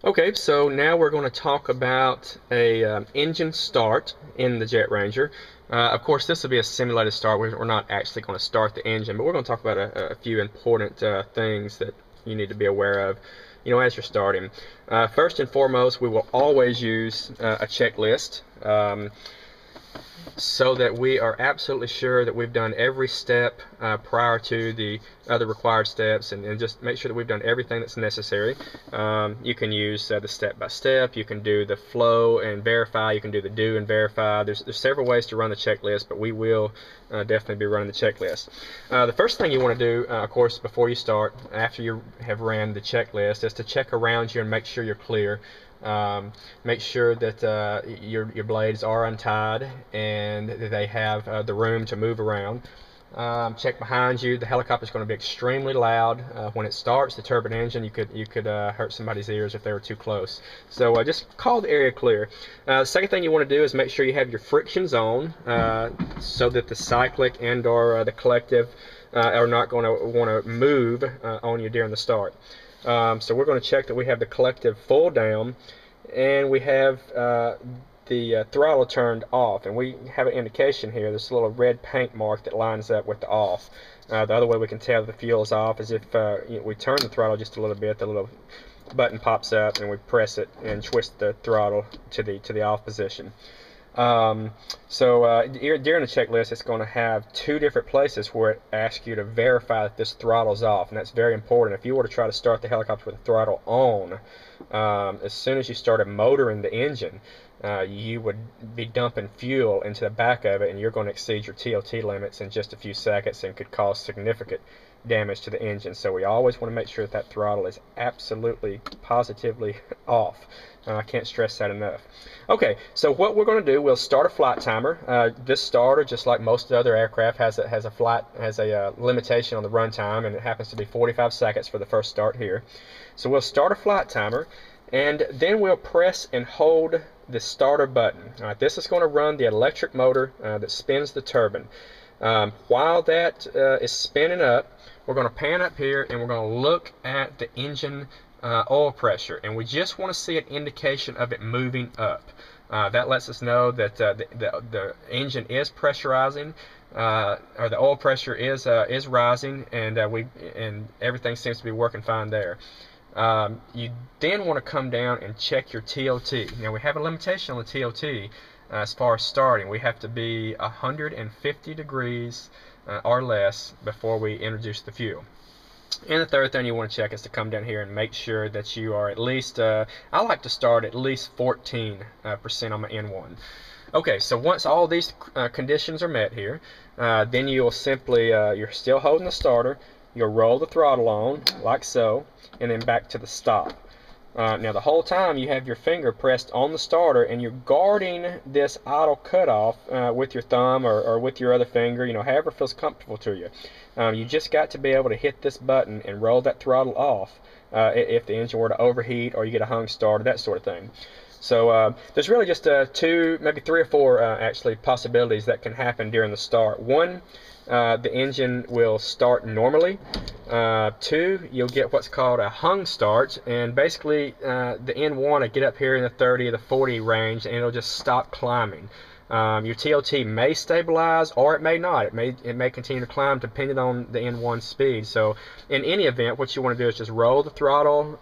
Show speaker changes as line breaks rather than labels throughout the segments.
Okay, so now we're going to talk about a engine start in the Jet Ranger. Of course, this will be a simulated start. We're not actually going to start the engine, but we're going to talk about a few important things that you need to be aware of, as you're starting. First and foremost, we will always use a checklist. So that we are absolutely sure that we've done every step prior to the other required steps, and just make sure that we've done everything that's necessary. You can use the step-by-step, you can do the flow and verify, you can do the do and verify. There's several ways to run the checklist, but we will definitely be running the checklist. The first thing you want to do, of course, before you start, after you have ran the checklist, is to check around you and make sure you're clear. Make sure that your blades are untied and that they have the room to move around. Check behind you. The helicopter is going to be extremely loud when it starts. The turbine engine, you could hurt somebody's ears if they were too close. So just call the area clear. The second thing you want to do is make sure you have your frictions on so that the cyclic and/or the collective are not going to want to move on you during the start. So we're going to check that we have the collective full down, and we have the throttle turned off, and we have an indication here. There's a little red paint mark that lines up with the off. The other way we can tell the fuel is off is if we turn the throttle just a little bit. The little button pops up, and we press it and twist the throttle to the off position. During the checklist, it's going to have two different places where it asks you to verify that this throttle's off, and that's very important. If you were to try to start the helicopter with the throttle on, as soon as you started motoring the engine, you would be dumping fuel into the back of it, and you're going to exceed your TOT limits in just a few seconds and could cause significant damage to the engine. So we always want to make sure that throttle is absolutely, positively off. I can't stress that enough. Okay, so what we're going to do, we'll start a flight timer. This starter, just like most other aircraft, has a limitation on the run time, and it happens to be 45 seconds for the first start here. So we'll start a flight timer, and then we'll press and hold the starter button. All right, this is going to run the electric motor that spins the turbine. While that is spinning up, we're going to pan up here and we're going to look at the engine oil pressure, and we just want to see an indication of it moving up. That lets us know that the engine is pressurizing, or the oil pressure is rising, and everything seems to be working fine there. You then want to come down and check your TOT. Now we have a limitation on the TOT as far as starting. We have to be 150 degrees or less before we introduce the fuel. And the third thing you want to check is to come down here and make sure that you are at least, I like to start at least 14% on my N1. Okay, so once all these conditions are met here, then you'll simply, you're still holding the starter, you'll roll the throttle on, like so, and then back to the stop. Now the whole time you have your finger pressed on the starter, and you're guarding this idle cutoff with your thumb or with your other finger, however feels comfortable to you. You just got to be able to hit this button and roll that throttle off if the engine were to overheat or you get a hung start or that sort of thing. So there's really just two, maybe three or four actually possibilities that can happen during the start. One, the engine will start normally. Two, you'll get what's called a hung start, and basically the N1 will get up here in the 30 or the 40 range, and it'll just stop climbing. Your TOT may stabilize, or it may not. It may continue to climb depending on the N1 speed. So in any event, what you want to do is just roll the throttle,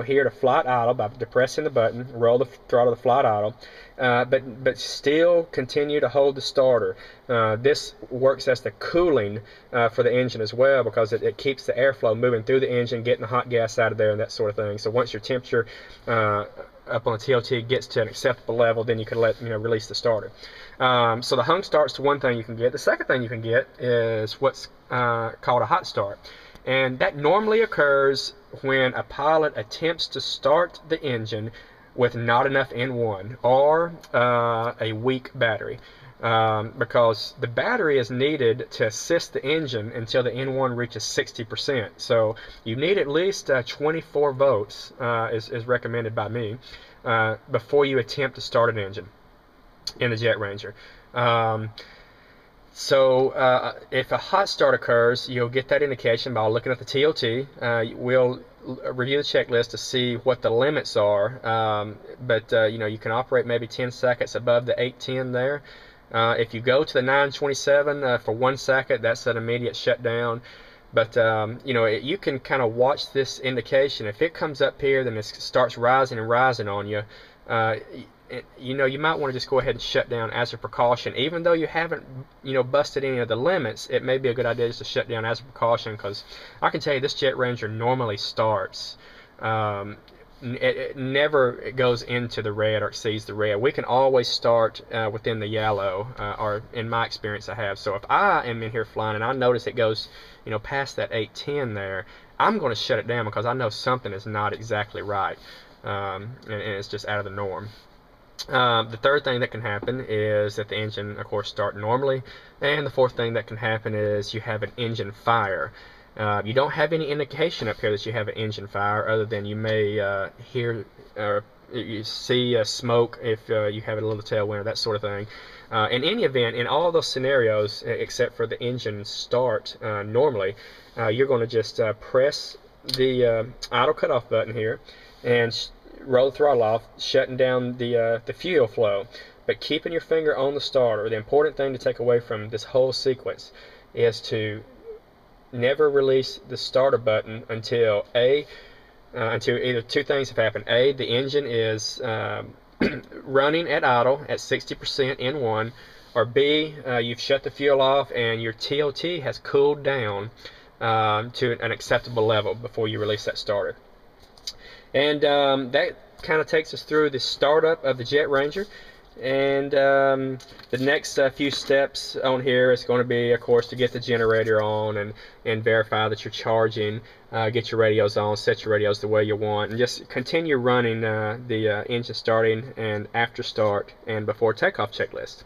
here to flight idle by depressing the button. Roll the throttle to flight idle, but still continue to hold the starter. This works as the cooling for the engine as well, because it keeps the airflow moving through the engine, getting the hot gas out of there and that sort of thing. So once your temperature up on the TOT gets to an acceptable level, then you can release the starter. So the hung start's one thing you can get. The second thing you can get is what's called a hot start, and that normally occurs when a pilot attempts to start the engine with not enough N1 or a weak battery. Because the battery is needed to assist the engine until the N1 reaches 60%. So you need at least 24 volts, is recommended by me, before you attempt to start an engine in the Jet Ranger. So if a hot start occurs, you'll get that indication by looking at the TOT. We'll review the checklist to see what the limits are, but you know, you can operate maybe 10 seconds above the 810 there. If you go to the 927 for 1 second, that's an immediate shutdown. But you know, you can kind of watch this indication. If it comes up here, then it starts rising and rising on you. You know, you might want to just go ahead and shut down as a precaution. Even though you haven't, you know, busted any of the limits, it may be a good idea just to shut down as a precaution, because I can tell you this Jet Ranger normally starts. It never goes into the red or exceeds the red. We can always start within the yellow, or in my experience I have. So if I am in here flying and I notice it goes, you know, past that 810 there, I'm going to shut it down because I know something is not exactly right, and it's just out of the norm. The third thing that can happen is that the engine, of course, start normally, and the fourth thing that can happen is you have an engine fire. You don't have any indication up here that you have an engine fire, other than you may hear or you see smoke if you have a little tailwind or that sort of thing. In any event, in all those scenarios, except for the engine start normally, you're going to just press the idle cutoff button here and roll the throttle off, shutting down the fuel flow, but keeping your finger on the starter. The important thing to take away from this whole sequence is to never release the starter button until until either two things have happened. A, the engine is running at idle at 60% in one, or B, you've shut the fuel off and your TOT has cooled down to an acceptable level before you release that starter. And that kind of takes us through the startup of the Jet Ranger. And the next few steps on here is going to be, of course, to get the generator on and verify that you're charging, get your radios on, set your radios the way you want, and just continue running the engine starting and after start and before takeoff checklist.